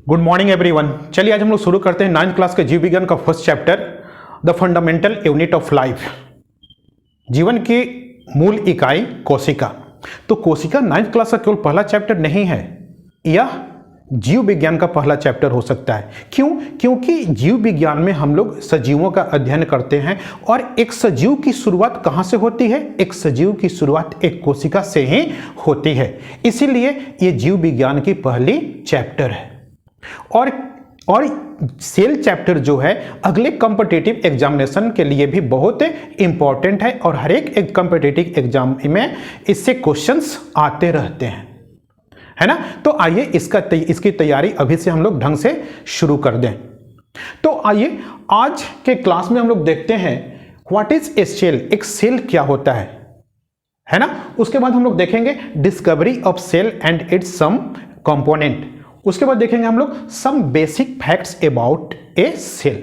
Good morning everyone. चलिए आज हम लोग शुरू करते हैं 9th क्लास के जीव विज्ञान का first chapter, the fundamental unit of life. जीवन की मूल इकाई कोशिका। तो कोशिका 9th क्लास का केवल पहला चैप्टर नहीं है, यह जीव विज्ञान का पहला चैप्टर हो सकता है। क्यों? क्योंकि जीव विज्ञान में हम लोग सजीवों का अध्ययन करते हैं और एक सजीव की शुरुआत कहाँ से होती है? एक सजीव की शुरुआत एक कोशिका से ही होती है। इसीलिए ये जीव विज्ञान की पहली चैप्टर है। और सेल चैप्टर जो है अगले कॉम्पिटिटिव एग्जामिनेशन के लिए भी बहुत इंपॉर्टेंट है और हर एक कॉम्पिटिटिव एग्जाम में इससे क्वेश्चंस आते रहते हैं, है ना। तो आइए इसकी तैयारी अभी से हम लोग ढंग से शुरू कर दें। तो आइए आज के क्लास में हम लोग देखते हैं व्हाट इज ए सेल। एक सेल क्या होता है ना। उसके बाद हम लोग देखेंगे discovery of cell and its some component. उसके बाद देखेंगे हम लोग some basic facts about a cell.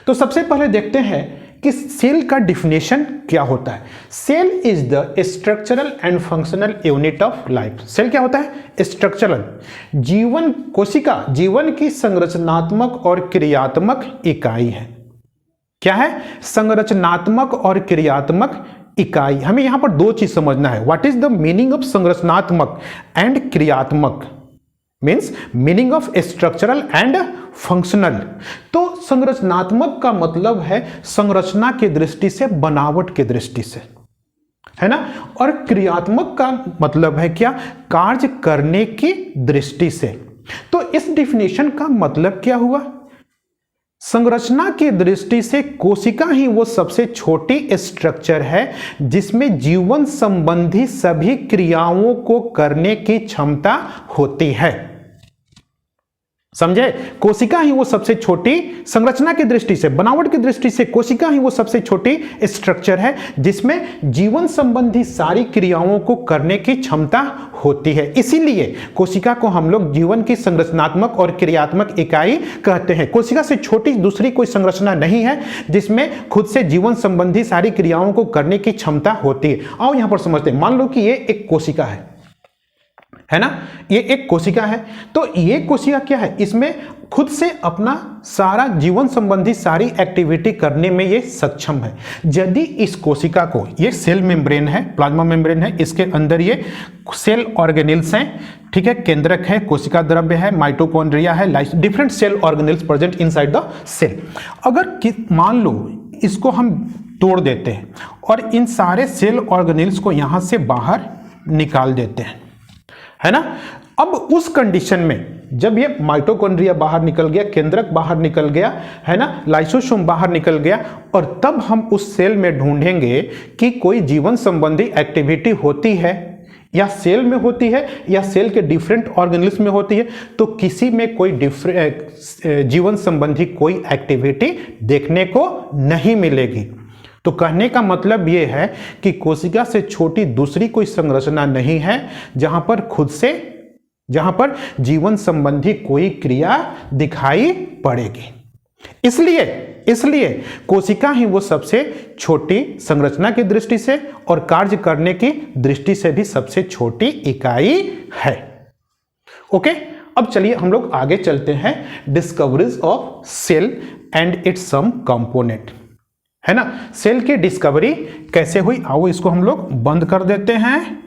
तो सबसे पहले देखते हैं कि सेल का डिफिनेशन क्या होता है। Cell is the structural and functional unit of life. Cell क्या होता है? स्ट्रक्चरल, जीवन, कोशिका जीवन की संरचनात्मक और क्रियात्मक इकाई है। क्या है? संरचनात्मक और क्रियात्मक इकाई। हमें यहां पर दो चीज समझना है। What is the meaning of संरचनात्मक एंड क्रियात्मक? Means meaning of structural and functional. तो संरचनात्मक का मतलब है संरचना की दृष्टि से, बनावट की दृष्टि से, है ना। और क्रियात्मक का मतलब है क्या? कार्य करने की दृष्टि से। तो इस डिफिनेशन का मतलब क्या हुआ? संरचना की दृष्टि से कोशिका ही वो सबसे छोटी स्ट्रक्चर है जिसमें जीवन संबंधी सभी क्रियाओं को करने की क्षमता होती है। समझे? कोशिका ही वो सबसे छोटी, संरचना की दृष्टि से, बनावट की दृष्टि से कोशिका ही वो सबसे छोटी स्ट्रक्चर है जिसमें जीवन संबंधी सारी क्रियाओं को करने की क्षमता होती है। इसीलिए कोशिका को हम लोग जीवन की संरचनात्मक और क्रियात्मक इकाई कहते हैं। कोशिका से छोटी दूसरी कोई संरचना नहीं है जिसमें खुद से जीवन संबंधी सारी क्रियाओं को करने की क्षमता होती है। आओ यहां पर समझते हैं। मान लो कि ये एक कोशिका है ना, ये एक कोशिका है। तो ये कोशिका क्या है? इसमें खुद से अपना सारा जीवन संबंधी सारी एक्टिविटी करने में ये सक्षम है। यदि इस कोशिका को, ये सेल मेम्ब्रेन है, प्लाज्मा मेम्ब्रेन है, इसके अंदर ये सेल ऑर्गेनेल्स हैं, ठीक है, केंद्रक है, कोशिका द्रव्य है, माइटोकॉन्ड्रिया है, different cell organelles present inside the cell. अगर मान लो इसको हम तोड़ देते हैं और इन सारे सेल ऑर्गेनेल्स को यहां से बाहर निकाल देते हैं, है ना। अब उस कंडीशन में जब ये माइटोकॉन्ड्रिया बाहर निकल गया, केंद्रक बाहर निकल गया, है ना, लाइसोसोम बाहर निकल गया, और तब हम उस सेल में ढूंढेंगे कि कोई जीवन संबंधी एक्टिविटी होती है या सेल में होती है या सेल के डिफरेंट ऑर्गेनेल्स में होती है, तो किसी में कोई जीवन संबंधी कोई एक्टिविटी देखने को नहीं मिलेगी। तो कहने का मतलब यह है कि कोशिका से छोटी दूसरी कोई संरचना नहीं है जहां पर जीवन संबंधी कोई क्रिया दिखाई पड़ेगी। इसलिए कोशिका ही वो सबसे छोटी, संरचना की दृष्टि से और कार्य करने की दृष्टि से भी सबसे छोटी इकाई है। ओके, अब चलिए हम लोग आगे चलते हैं। Discoveries of cell and its some component, है ना। सेल की डिस्कवरी कैसे हुई? आओ इसको हम लोग बंद कर देते हैं,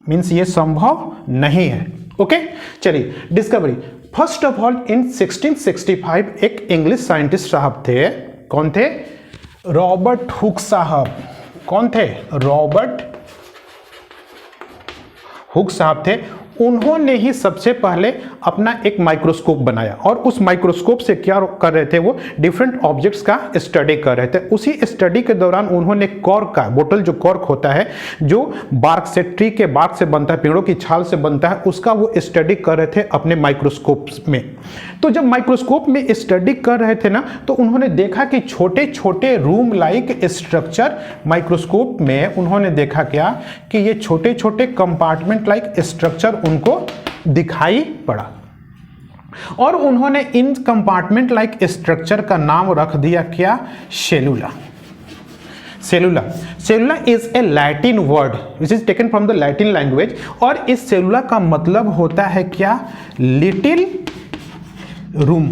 मीन्स ये संभव नहीं है। ओके, चलिए discovery. First of all in 1665 एक इंग्लिश साइंटिस्ट साहब थे। कौन थे? रॉबर्ट हुक साहब। कौन थे? रॉबर्ट हुक साहब थे। उन्होंने ही सबसे पहले अपना एक माइक्रोस्कोप बनाया और उस माइक्रोस्कोप से क्या कर रहे थे? वो डिफरेंट ऑब्जेक्ट्स का स्टडी कर रहे थे। उसी स्टडी के दौरान उन्होंने कॉर्क का बोतल, जो कॉर्क होता है, जो बार्क से, ट्री के बार्क से बनता है, पेड़ों की छाल से बनता है, उसका वो स्टडी कर रहे थे अपने माइक्रोस्कोप में। तो जब माइक्रोस्कोप में स्टडी कर रहे थे ना, तो उन्होंने देखा कि छोटे छोटे रूम लाइक स्ट्रक्चर माइक्रोस्कोप में, उन्होंने देखा क्या कि ये छोटे छोटे कंपार्टमेंट लाइक स्ट्रक्चर उनको दिखाई पड़ा और उन्होंने इन कंपार्टमेंट लाइक स्ट्रक्चर का नाम रख दिया क्या? Cellula. Cellula. Cellula is a Latin word which is taken from the Latin language, और इस सेलुला का मतलब होता है क्या? लिटिल रूम,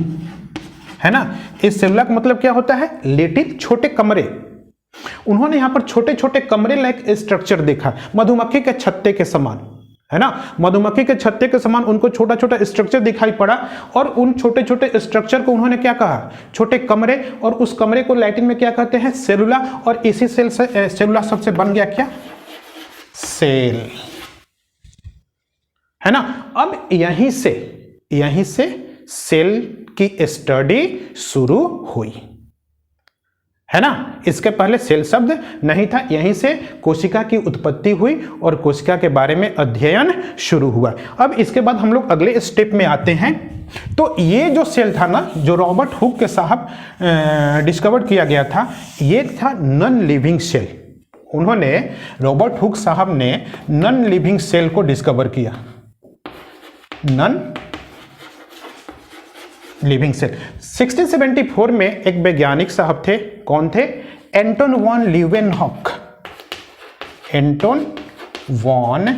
है ना। इस सेलुला का मतलब क्या होता है? लिटिल, छोटे कमरे। उन्होंने यहां पर छोटे छोटे कमरे लाइक स्ट्रक्चर देखा, मधुमक्खी के छत्ते के समान, है ना। मधुमक्खी के छत्ते के समान उनको छोटा छोटा स्ट्रक्चर दिखाई पड़ा, और उन छोटे छोटे स्ट्रक्चर को उन्होंने क्या कहा? छोटे कमरे, और उस कमरे को लैटिन में क्या कहते हैं? सेलुला। और इसी सेल से सेलुला शब्द से बन गया क्या? सेल, है ना। अब यहीं से सेल की स्टडी शुरू हुई, है ना। इसके पहले सेल शब्द नहीं था, यहीं से कोशिका की उत्पत्ति हुई और कोशिका के बारे में अध्ययन शुरू हुआ। अब इसके बाद हम लोग अगले स्टेप में आते हैं। तो ये जो सेल था ना, जो रॉबर्ट हुक के साहब डिस्कवर किया गया था, ये था नॉन लिविंग सेल। उन्होंने, रॉबर्ट हुक साहब ने नॉन लिविंग सेल को डिस्कवर किया, नॉन लिविंग सेल। 1674 में एक वैज्ञानिक साहब थे, कौन थे? Anton van Leeuwenhoek. Anton van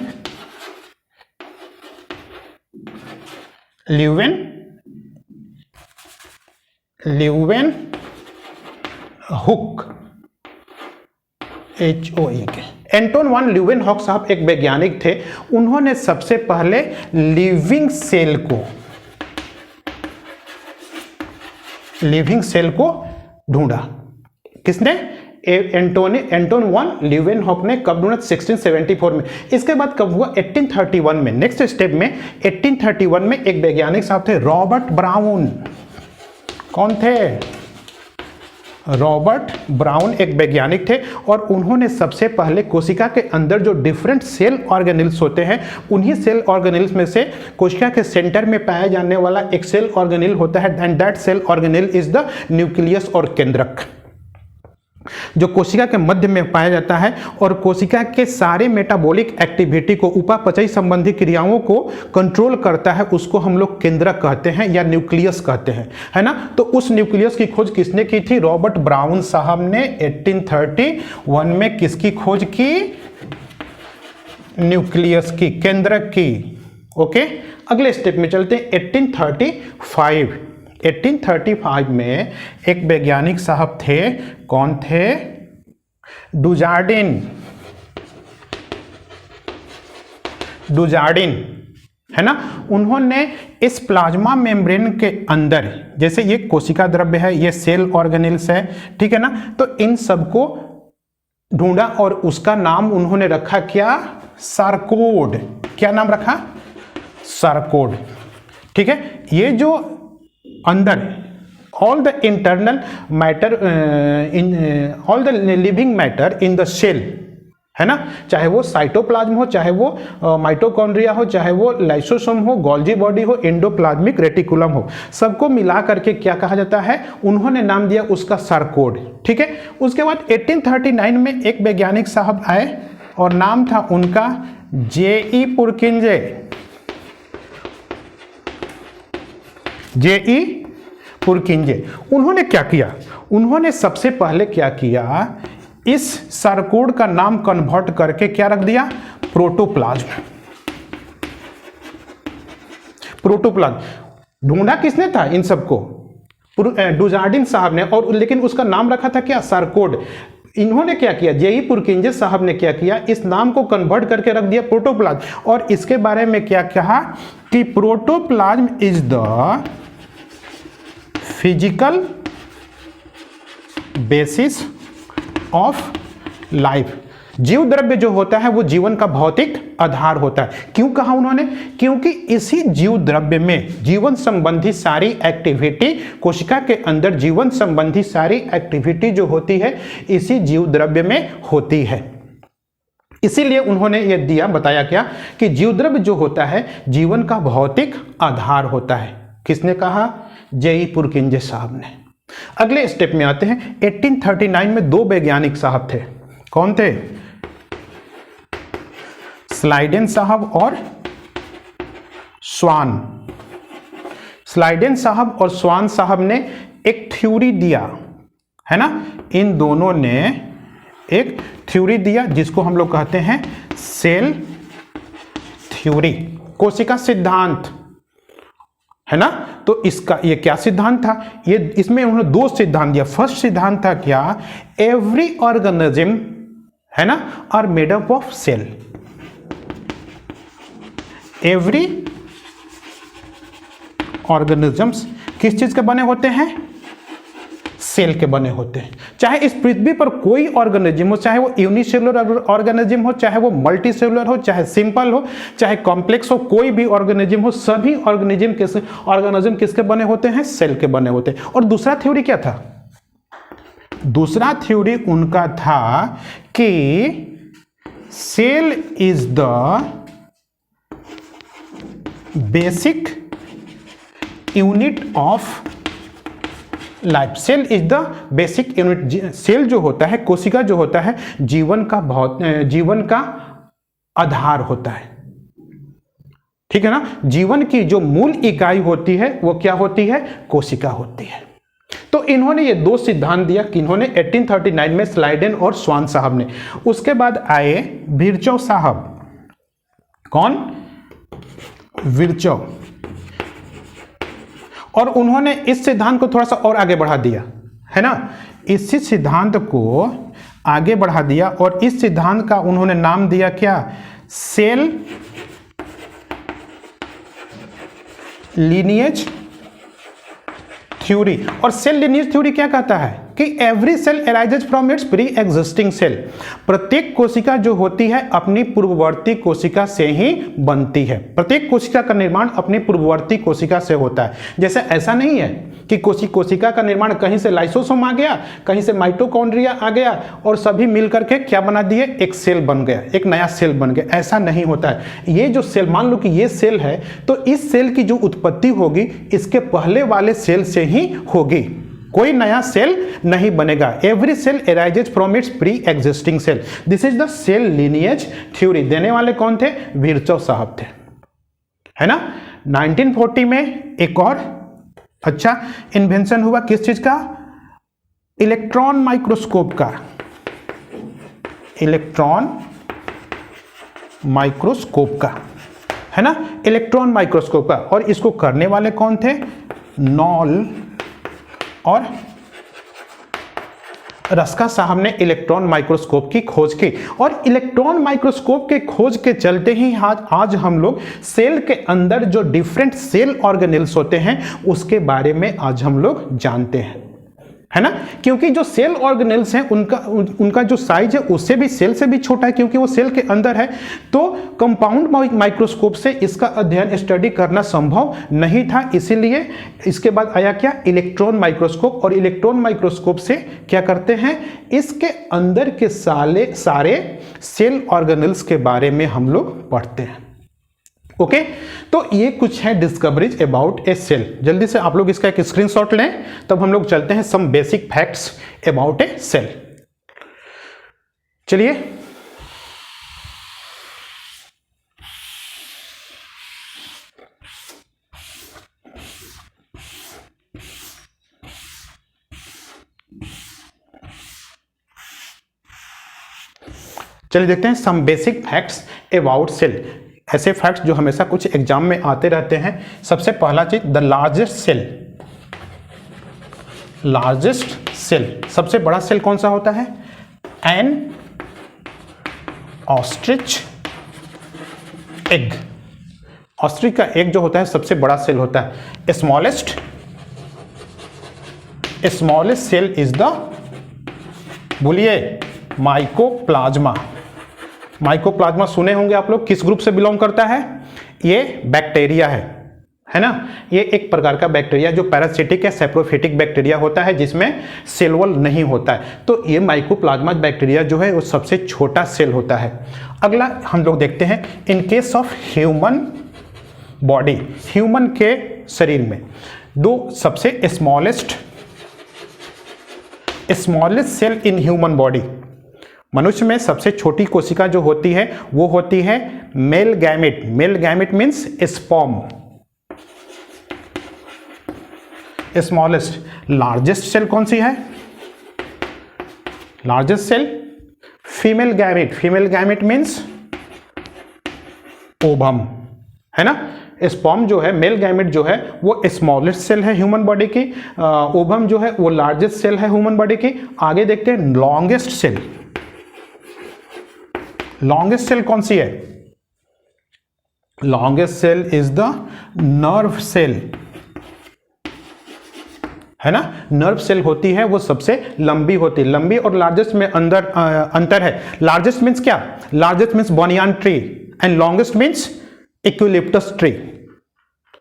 Leeuwenhoek, HOEK। Anton van Leeuwenhoek साहब एक वैज्ञानिक थे। उन्होंने सबसे पहले लिविंग सेल को ढूंढा। किसने? एंटोन वॉन लीवेनहॉक ने। कब ढूंढा? 1674 में। इसके बाद कब हुआ? 1831 में। नेक्स्ट स्टेप में 1831 में एक वैज्ञानिक साहब थे, रॉबर्ट ब्राउन। कौन थे? रॉबर्ट ब्राउन एक वैज्ञानिक थे, और उन्होंने सबसे पहले कोशिका के अंदर जो डिफरेंट सेल ऑर्गेनेल्स होते हैं, उन्हीं सेल ऑर्गेनेल्स में से कोशिका के सेंटर में पाया जाने वाला एक सेल ऑर्गेनेल होता है, and that cell organelle is the nucleus और केंद्रक, जो कोशिका के मध्य में पाया जाता है, और कोशिका के सारे मेटाबॉलिक एक्टिविटी को, उपापचयी संबंधी क्रियाओं को कंट्रोल करता है। उसको हम लोग केंद्रक कहते हैं या न्यूक्लियस कहते हैं, है ना। तो उस न्यूक्लियस की खोज किसने की थी? रॉबर्ट ब्राउन साहब ने 1831 में किसकी खोज की? न्यूक्लियस की, केंद्रक की। ओके, अगले स्टेप में चलते हैं। 1835 में एक वैज्ञानिक साहब थे, कौन थे? डुजार्डिन, है ना। उन्होंने इस प्लाज्मा मेम्ब्रेन के अंदर, जैसे ये कोशिका द्रव्य है, ये सेल ऑर्गेनेल्स है, ठीक है ना, तो इन सबको ढूंढा और उसका नाम उन्होंने रखा क्या? सार्कोड। क्या नाम रखा? सार्कोड, ठीक है। ये जो अंदर all the internal matter all the living matter in the cell, है ना, चाहे वो साइटोप्लाज्म हो, चाहे वो माइटोकॉन्ड्रिया हो, चाहे वो लाइसोसोम हो, गोल्जी बॉडी हो, एंडोप्लाज्मिक रेटिकुलम हो, सबको मिला करके क्या कहा जाता है? उन्होंने नाम दिया उसका सार्कोड, ठीक है। उसके बाद 1839 में एक वैज्ञानिक साहब आए और नाम था उनका J.E. पुरकिंजे। J.E. पुरकिंजे। उन्होंने क्या किया? उन्होंने सबसे पहले क्या किया? इस सार्कोड का नाम कन्वर्ट करके क्या रख दिया? प्रोटोप्लाज्म। प्रोटोप्लाज्म ढूंढा किसने था इन सबको? डुजार्डिन साहब ने, और लेकिन उसका नाम रखा था क्या? सार्कोड। इन्होंने क्या किया? J.E. पुरकिंजे साहब ने क्या किया? इस नाम को कन्वर्ट करके रख दिया प्रोटोप्लाज्म, और इसके बारे में क्या कहा कि protoplasm is the physical basis of life. जीव द्रव्य जो होता है वो जीवन का भौतिक आधार होता है। क्यों कहा उन्होंने? क्योंकि इसी जीव द्रव्य में जीवन संबंधी सारी एक्टिविटी, कोशिका के अंदर जीवन संबंधी सारी एक्टिविटी जो होती है इसी जीव द्रव्य में होती है। इसीलिए उन्होंने ये दिया, बताया क्या कि जीव द्रव्य जो होता है जीवन का भौतिक आधार होता है। किसने कहा? J.E. पुरकिंजे साहब ने। अगले स्टेप में आते हैं। 1839 में दो वैज्ञानिक साहब थे। कौन थे? स्लाइडेन साहब और स्वान। स्लाइडेन साहब और स्वान साहब ने एक थ्योरी दिया, है ना। इन दोनों ने एक थ्योरी दिया जिसको हम लोग कहते हैं सेल थ्योरी, कोशिका सिद्धांत, है ना। तो इसका ये क्या सिद्धांत था, ये इसमें उन्होंने दो सिद्धांत दिया। फर्स्ट सिद्धांत था क्या, एवरी ऑर्गेनिज्म, है ना, are made up of cell. Every organisms किस चीज के बने होते हैं, सेल के बने होते हैं। चाहे इस पृथ्वी पर कोई ऑर्गेनिज्म हो, चाहे वो यूनिसेलुलर ऑर्गेनिज्म हो, चाहे वो मल्टी सेलुलर हो, चाहे सिंपल हो, चाहे कॉम्प्लेक्स हो, कोई भी ऑर्गेनिज्म हो, सभी ऑर्गेनिज्म किसके बने होते हैं, सेल के बने होते हैं। और दूसरा थ्योरी क्या था, दूसरा थ्योरी उनका था कि cell is the basic unit of life. Cell is the basic unit, cell जो होता है, कोशिका जो होता है, जीवन का आधार होता है, ठीक है ना। जीवन की जो मूल इकाई होती है वो क्या होती है, कोशिका होती है। तो इन्होंने ये दो सिद्धांत दिया कि इन्होंने 1839 में स्लाइडेन और स्वान साहब ने। उसके बाद आए विर्चोव साहब, कौन, विर्चोव, और उन्होंने इस सिद्धांत को थोड़ा सा और आगे बढ़ा दिया, है ना। इसी सिद्धांत को आगे बढ़ा दिया और इस सिद्धांत का उन्होंने नाम दिया क्या, सेल लीनिएज थ्योरी। और सेल लीनिएज थ्योरी क्या कहता है कि every cell arises from its pre existing cell. प्रत्येक कोशिका जो होती है अपनी पूर्ववर्ती कोशिका से ही बनती है। प्रत्येक कोशिका का निर्माण अपनी पूर्ववर्ती कोशिका से होता है। जैसे ऐसा नहीं है कि कोशिका का निर्माण कहीं से लाइसोसोम आ गया, कहीं से माइटोकॉन्ड्रिया आ गया और सभी मिलकर के क्या बना दिए, एक सेल बन गया, एक नया सेल बन गया। ऐसा नहीं होता है। ये जो सेल, मान लो कि ये सेल है, तो इस सेल की जो उत्पत्ति होगी इसके पहले वाले सेल से ही होगी, कोई नया सेल नहीं बनेगा। Every cell arises from its pre existing cell. This is the cell lineage theory. देने वाले कौन थे, विर्चोव साहब थे, है ना। 1940 में एक और अच्छा इन्वेंशन हुआ, किस चीज का, इलेक्ट्रॉन माइक्रोस्कोप का, इलेक्ट्रॉन माइक्रोस्कोप का, है ना, इलेक्ट्रॉन माइक्रोस्कोप का। और इसको करने वाले कौन थे, नॉल और रस्का साहब ने इलेक्ट्रॉन माइक्रोस्कोप की खोज की। और इलेक्ट्रॉन माइक्रोस्कोप के खोज के चलते ही आज हम लोग सेल के अंदर जो डिफरेंट सेल ऑर्गेनेल्स होते हैं उसके बारे में आज हम लोग जानते हैं, है ना। क्योंकि जो सेल ऑर्गेनेल्स हैं उनका जो साइज है उससे भी, सेल से भी छोटा है, क्योंकि वो सेल के अंदर है। तो कंपाउंड माइक्रोस्कोप से इसका अध्ययन, स्टडी करना संभव नहीं था। इसीलिए इसके बाद आया क्या, इलेक्ट्रॉन माइक्रोस्कोप। और इलेक्ट्रॉन माइक्रोस्कोप से क्या करते हैं, इसके अंदर के सारे सेल ऑर्गेनेल्स के बारे में हम लोग पढ़ते हैं। ओके, तो ये कुछ है डिस्कवरीज अबाउट ए सेल। जल्दी से आप लोग इसका एक स्क्रीनशॉट लें, तब हम लोग चलते हैं some basic facts about a cell. चलिए, देखते हैं some basic facts about cell. ऐसे फैक्ट्स जो हमेशा कुछ एग्जाम में आते रहते हैं। सबसे पहला चीज, the largest cell. Largest cell, सबसे बड़ा सेल कौन सा होता है, एन ऑस्ट्रिच एग। ऑस्ट्रिच का एग जो होता है सबसे बड़ा सेल होता है। स्मॉलेस्ट सेल इज द, बोलिए, माइकोप्लाज्मा। माइकोप्लाज्मा सुने होंगे आप लोग, किस ग्रुप से बिलोंग करता है, ये बैक्टीरिया है ना। ये एक प्रकार का बैक्टीरिया जो पैरासिटिक या सेप्रोफिटिक बैक्टीरिया होता है, जिसमें सेल वॉल नहीं होता है। तो ये माइकोप्लाज्मा बैक्टीरिया जो है वो सबसे छोटा सेल होता है। अगला हम लोग देखते हैं, in case of human body, human के शरीर में दो सबसे smallest cell in human body. मनुष्य में सबसे छोटी कोशिका जो होती है वो होती है male gamete. Male gamete means sperm. Smallest. Largest cell कौन सी है, largest cell female gamete means ovum, है ना। स्पर्म जो है, मेल गैमेट जो है वो स्मॉलेस्ट सेल है ह्यूमन बॉडी की, ओवम जो है वो लार्जेस्ट सेल है ह्यूमन बॉडी की। आगे देखते हैं लॉन्गेस्ट सेल। लॉन्गेस्ट सेल कौन सी है? Longest cell is the nerve cell, है ना। नर्व सेल होती है वो सबसे लंबी होती है। लंबी और लार्जेस्ट में अंतर है। लार्जेस्ट मीन्स क्या? Largest means banyan tree and longest means eucalyptus tree,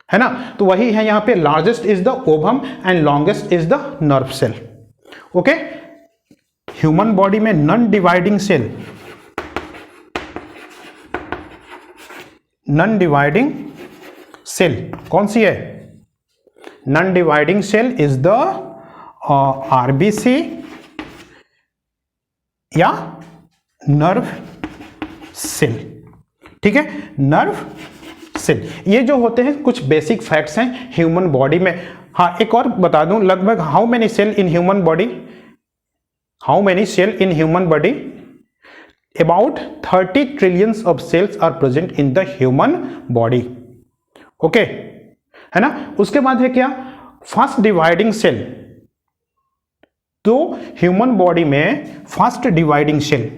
है ना। तो वही है यहां पे, largest is the ovum and longest is the nerve cell. Okay, human body में non dividing cell, non dividing cell कौन सी है? Non dividing cell is the RBC या नर्व सेल, ठीक है, नर्व सेल। ये जो होते हैं कुछ बेसिक फैक्ट्स हैं ह्यूमन बॉडी में। हाँ, एक और बता दूं, लगभग how many cell in human body? How many cell in human body? About 30 trillions of cells are present in the human body. Okay, है ना। उसके बाद है क्या? Fast dividing cell. तो ह्यूमन बॉडी में fast dividing cell,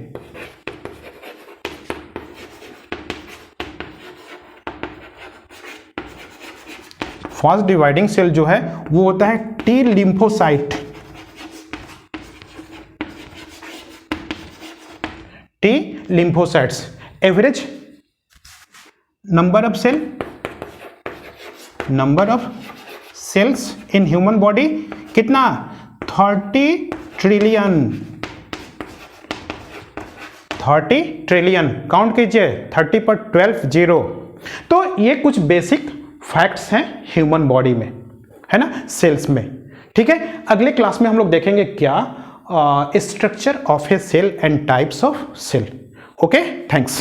fast dividing cell जो है वो होता है T lymphocyte. T lymphocytes। Average number of cell, number of cells in human body कितना? 30 ट्रिलियन। 30 ट्रिलियन काउंट कीजिए, 30 पर 12 जीरो। तो ये कुछ बेसिक फैक्ट्स हैं ह्यूमन बॉडी में, है ना, सेल्स में। ठीक है, अगले क्लास में हम लोग देखेंगे क्या? Structure of a cell and types of cell. Okay, thanks.